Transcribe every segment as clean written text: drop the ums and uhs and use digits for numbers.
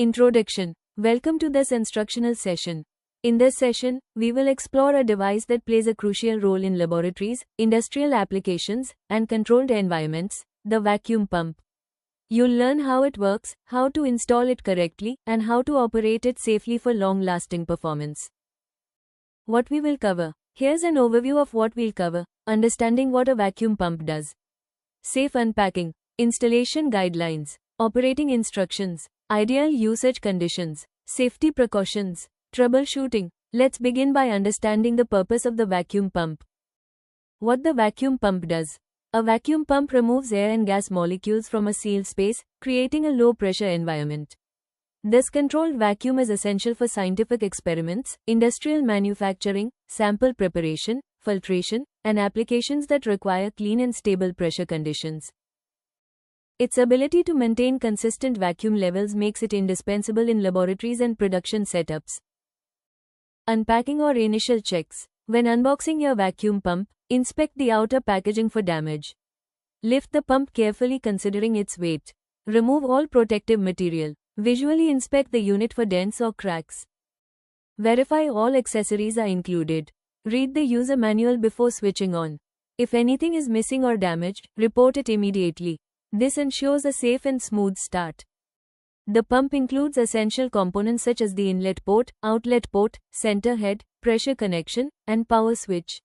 Introduction. Welcome to this instructional session. In this session, we will explore a device that plays a crucial role in laboratories, industrial applications, and controlled environments, the vacuum pump. You'll learn how it works, how to install it correctly, and how to operate it safely for long-lasting performance. What we will cover. Here's an overview of what we'll cover. Understanding what a vacuum pump does. Safe unpacking. Installation guidelines. Operating instructions. Ideal usage conditions. Safety precautions. Troubleshooting. Let's begin by understanding the purpose of the vacuum pump. What the vacuum pump does. A vacuum pump removes air and gas molecules from a sealed space, creating a low-pressure environment. This controlled vacuum is essential for scientific experiments, industrial manufacturing, sample preparation, filtration, and applications that require clean and stable pressure conditions. Its ability to maintain consistent vacuum levels makes it indispensable in laboratories and production setups. Unpacking or initial checks. When unboxing your vacuum pump, inspect the outer packaging for damage. Lift the pump carefully considering its weight. Remove all protective material. Visually inspect the unit for dents or cracks. Verify all accessories are included. Read the user manual before switching on. If anything is missing or damaged, report it immediately. This ensures a safe and smooth start. The pump includes essential components such as the inlet port, outlet port, center head, pressure connection, and power switch.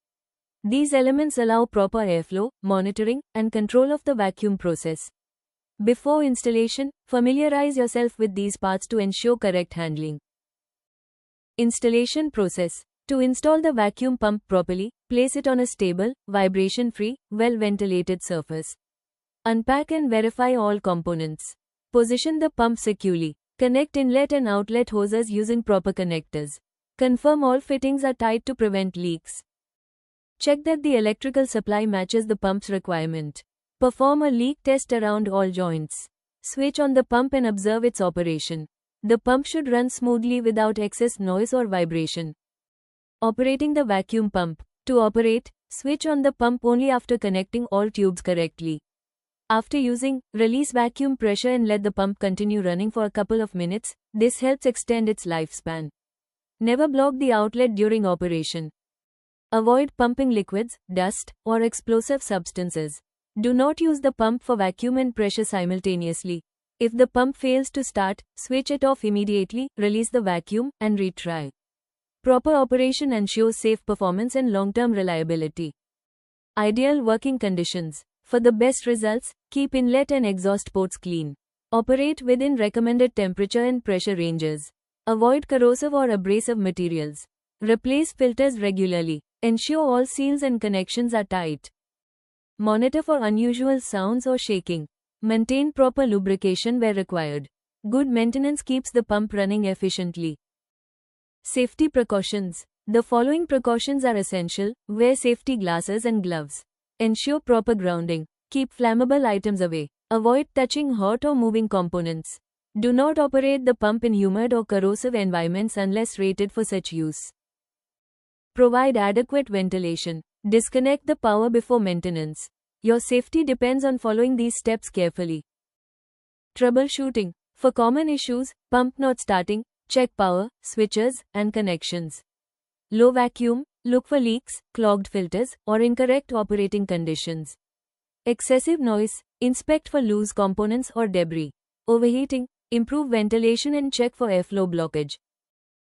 These elements allow proper airflow, monitoring, and control of the vacuum process. Before installation, familiarize yourself with these parts to ensure correct handling. Installation process. To install the vacuum pump properly, place it on a stable, vibration-free, well-ventilated surface. Unpack and verify all components. Position the pump securely. Connect inlet and outlet hoses using proper connectors. Confirm all fittings are tight to prevent leaks. Check that the electrical supply matches the pump's requirement. Perform a leak test around all joints. Switch on the pump and observe its operation. The pump should run smoothly without excess noise or vibration. Operating the vacuum pump. To operate, switch on the pump only after connecting all tubes correctly. After using, release vacuum pressure and let the pump continue running for a couple of minutes. This helps extend its lifespan. Never block the outlet during operation. Avoid pumping liquids, dust, or explosive substances. Do not use the pump for vacuum and pressure simultaneously. If the pump fails to start, switch it off immediately, release the vacuum, and retry. Proper operation ensures safe performance and long-term reliability. Ideal working conditions. For the best results, keep inlet and exhaust ports clean. Operate within recommended temperature and pressure ranges. Avoid corrosive or abrasive materials. Replace filters regularly. Ensure all seals and connections are tight. Monitor for unusual sounds or shaking. Maintain proper lubrication where required. Good maintenance keeps the pump running efficiently. Safety precautions. The following precautions are essential. Wear safety glasses and gloves. Ensure proper grounding. Keep flammable items away. Avoid touching hot or moving components. Do not operate the pump in humid or corrosive environments unless rated for such use. Provide adequate ventilation. Disconnect the power before maintenance. Your safety depends on following these steps carefully. Troubleshooting. For common issues, pump not starting, check power, switches, and connections. Low vacuum, look for leaks, clogged filters, or incorrect operating conditions. Excessive noise, inspect for loose components or debris. Overheating, improve ventilation and check for airflow blockage.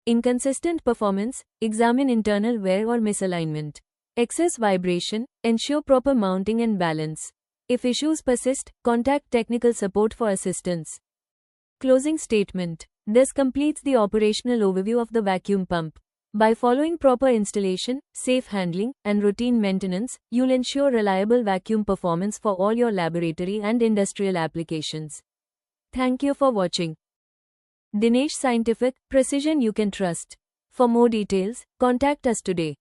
Inconsistent performance, examine internal wear or misalignment. Excess vibration, ensure proper mounting and balance. If issues persist, contact technical support for assistance. Closing statement. This completes the operational overview of the vacuum pump. By following proper installation, safe handling, and routine maintenance, you'll ensure reliable vacuum performance for all your laboratory and industrial applications. Thank you for watching. Dinesh Scientific, precision you can trust. For more details, contact us today.